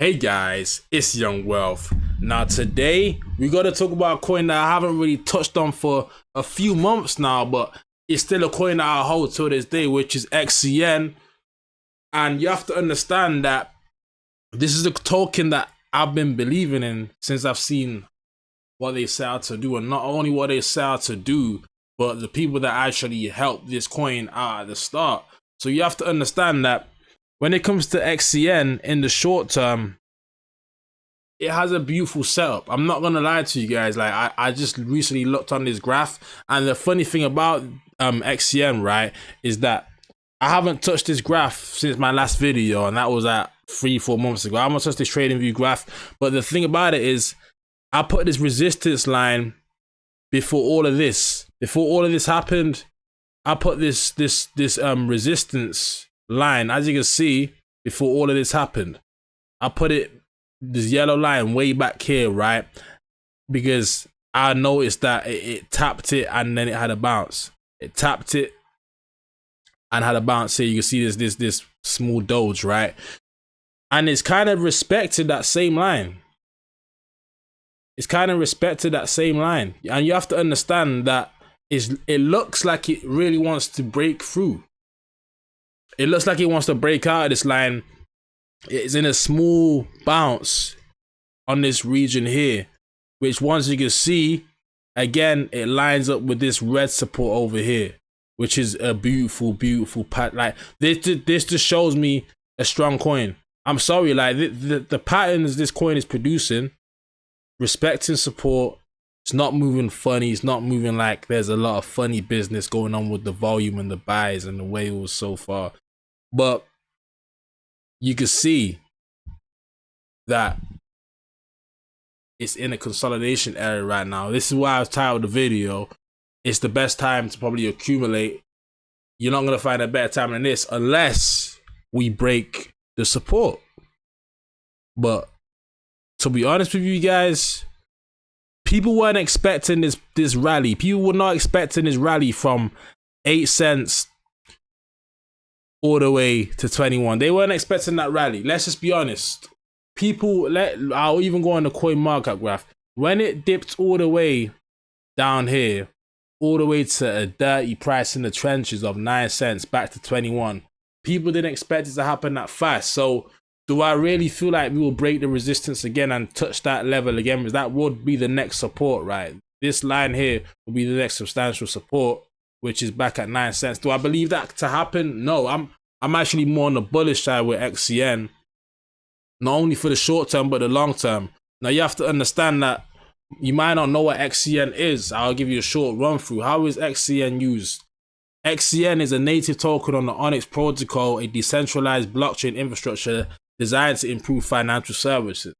Hey guys, it's Young Wealth. Now today we got to talk about a coin that I haven't really touched on for a few months now, but it's still a coin that I hold to this day, which is XCN. And you have to understand that this is a token that I've been believing in since I've seen what they set out to do, and not only what they set out to do, but the people that actually helped this coin out at the start. So you have to understand that when it comes to XCN in the short term, it has a beautiful setup. I'm not gonna lie to you guys. Like I just recently looked on this graph, and the funny thing about XCN, right, is that I haven't touched this graph since my last video, and that was at 3-4 months ago. I haven't touched this trading view graph. But the thing about it is, I put this resistance line before all of this. Before all of this happened, I put this resistance line, as you can see, before all of this happened. I put this yellow line way back here, right? Because I noticed that it tapped it and then it had a bounce. It tapped it and had a bounce here. You can see this small doge, right? And it's kind of respected that same line. It's kind of respected that same line. And you have to understand that it looks like it really wants to break through. It looks like it wants to break out of this line. It's in a small bounce on this region here, which once you can see, again, it lines up with this red support over here, which is a beautiful, beautiful pattern. Like this just shows me a strong coin. I'm sorry, like the patterns this coin is producing, respecting support. It's not moving funny. It's not moving like there's a lot of funny business going on with the volume and the buys and the way it was so far. But you can see that it's in a consolidation area right now. This is why I've titled the video, it's the best time to probably accumulate. You're not going to find a better time than this unless we break the support. But to be honest with you guys, people weren't expecting this rally. People were not expecting this rally from 8 cents all the way to 21. They weren't expecting that rally. Let's just be honest. I'll even go on the coin market graph. When it dipped all the way down here, all the way to a dirty price in the trenches of 9 cents back to 21, people didn't expect it to happen that fast. So do I really feel like we will break the resistance again and touch that level again? Because that would be the next support, right? This line here will be the next substantial support, which is back at 9 cents. Do I believe that to happen? No, I'm actually more on the bullish side with XCN, not only for the short term, but the long term. Now you have to understand that you might not know what XCN is. I'll give you a short run through. How is XCN used? XCN is a native token on the Onyx Protocol, a decentralized blockchain infrastructure designed to improve financial services.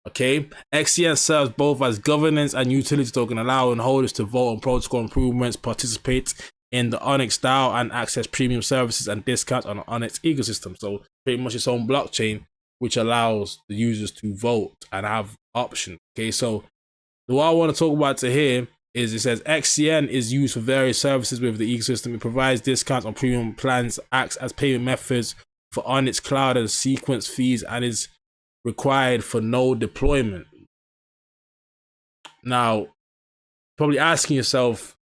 Okay, XCN serves both as governance and utility token, allowing holders to vote on protocol improvements, participate in the Onyx DAO, and access premium services and discounts on the Onyx ecosystem. So pretty much its own blockchain, which allows the users to vote and have options. Okay, so what I want to talk about to here is it says XCN is used for various services with the ecosystem. It provides discounts on premium plans, acts as payment methods for Onyx Cloud and sequence fees, and is required for node deployment. Now, probably asking yourself,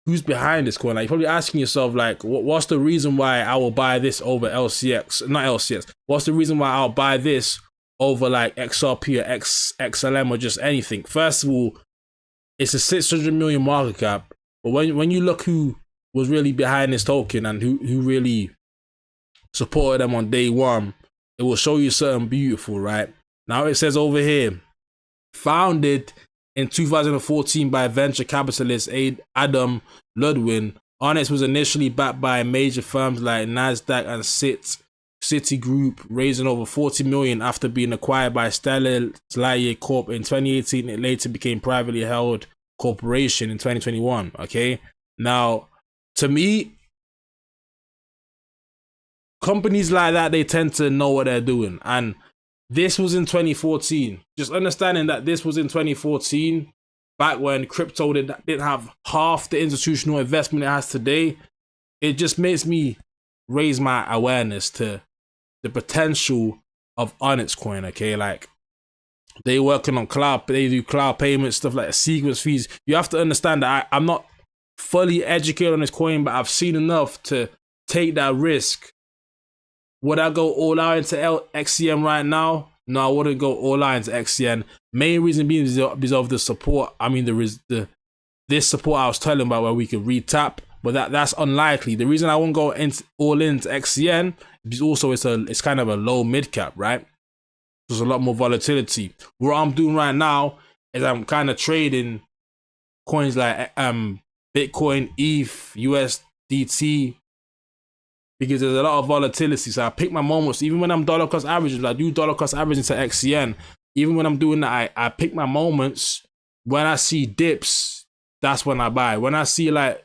who's behind this coin? Like, you're probably asking yourself, like, what's the reason why I will buy this over LCX? Not LCX. What's the reason why I'll buy this over like XRP or XLM or just anything? First of all, it's a 600 million market cap. But when you look who was really behind this token and who really supported them on day one, it will show you something beautiful, right? Now it says over here, founded in 2014 by venture capitalist Adam Ludwin, Onyx was initially backed by major firms like Nasdaq and Citigroup, raising over 40 million after being acquired by Stellar Slayer Corp in 2018. It later became privately held corporation in 2021. Okay, now to me, companies like that, they tend to know what they're doing, and this was in 2014. Just understanding that this was in 2014, back when crypto didn't have half the institutional investment it has today, it just makes me raise my awareness to the potential of Onyxcoin. Okay, like they working on cloud, they do cloud payments, stuff like sequence fees. You have to understand that I'm not fully educated on this coin, but I've seen enough to take that risk. Would I go all out into XCM right now? No, I wouldn't go all out into XCM. Main reason being is because of the support. I mean, this support I was telling about where we could retap, but that's unlikely. The reason I won't go all into XCM is also it's kind of a low mid cap, right? There's a lot more volatility. What I'm doing right now is I'm kind of trading coins like Bitcoin, ETH, USDT, because there's a lot of volatility. So I pick my moments, even when I'm dollar cost averaging. I do dollar cost averaging to XCN. Even when I'm doing that, I pick my moments. When I see dips, that's when I buy. When I see like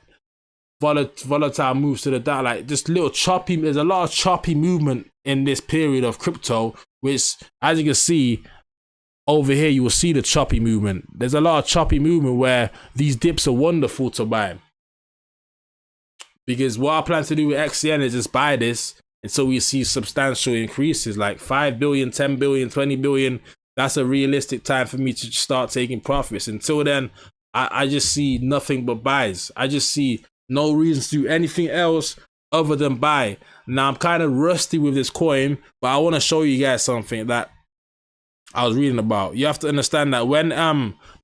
volatile moves to the down, like just little choppy, there's a lot of choppy movement in this period of crypto, which, as you can see over here, you will see the choppy movement. There's a lot of choppy movement where these dips are wonderful to buy. Because what I plan to do with XCN is just buy this until we see substantial increases, like 5 billion, 10 billion, 20 billion. That's a realistic time for me to start taking profits. Until then, I just see nothing but buys. I just see no reason to do anything else other than buy. Now, I'm kind of rusty with this coin, but I want to show you guys something that I was reading about. You have to understand that when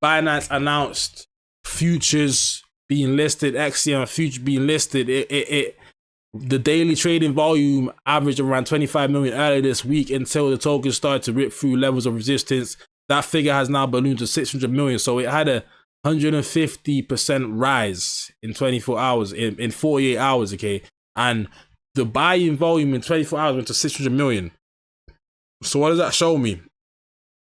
Binance announced futures being listed, XCM future being listed, the daily trading volume averaged around 25 million earlier this week until the token started to rip through levels of resistance. That figure has now ballooned to 600 million. So it had a 150% rise in 24 hours, in 48 hours, okay? And the buying volume in 24 hours went to 600 million. So what does that show me?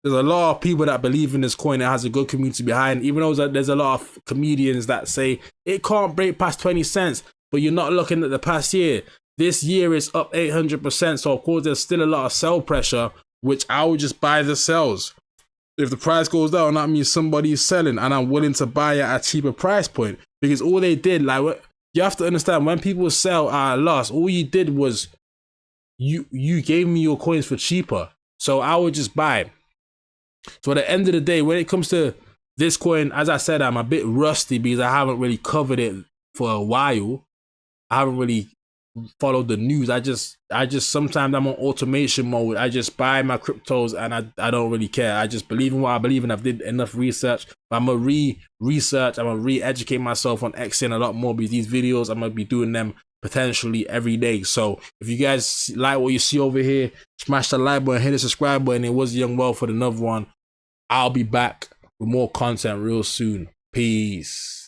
There's a lot of people that believe in this coin. It has a good community behind. Even though there's a lot of comedians that say it can't break past 20 cents, but you're not looking at the past year. This year is up 800%. So of course there's still a lot of sell pressure, which I would just buy the sells. If the price goes down, that means somebody is selling, and I'm willing to buy it at a cheaper price point. Because all they did, like, you have to understand, when people sell at a loss, all you did was you gave me your coins for cheaper. So I would just buy. So at the end of the day, when it comes to this coin, as I said, I'm a bit rusty because I haven't really covered it for a while. I haven't really followed the news. I just sometimes I'm on automation mode. I just buy my cryptos and I don't really care. I just believe in what I believe in. I've did enough research. But I'm gonna research. I'm gonna re-educate myself on XN a lot more, because these videos I'm gonna be doing them potentially every day. So if you guys like what you see over here, smash the like button, hit the subscribe button. It was Young Wealth for another one. I'll be back with more content real soon. Peace.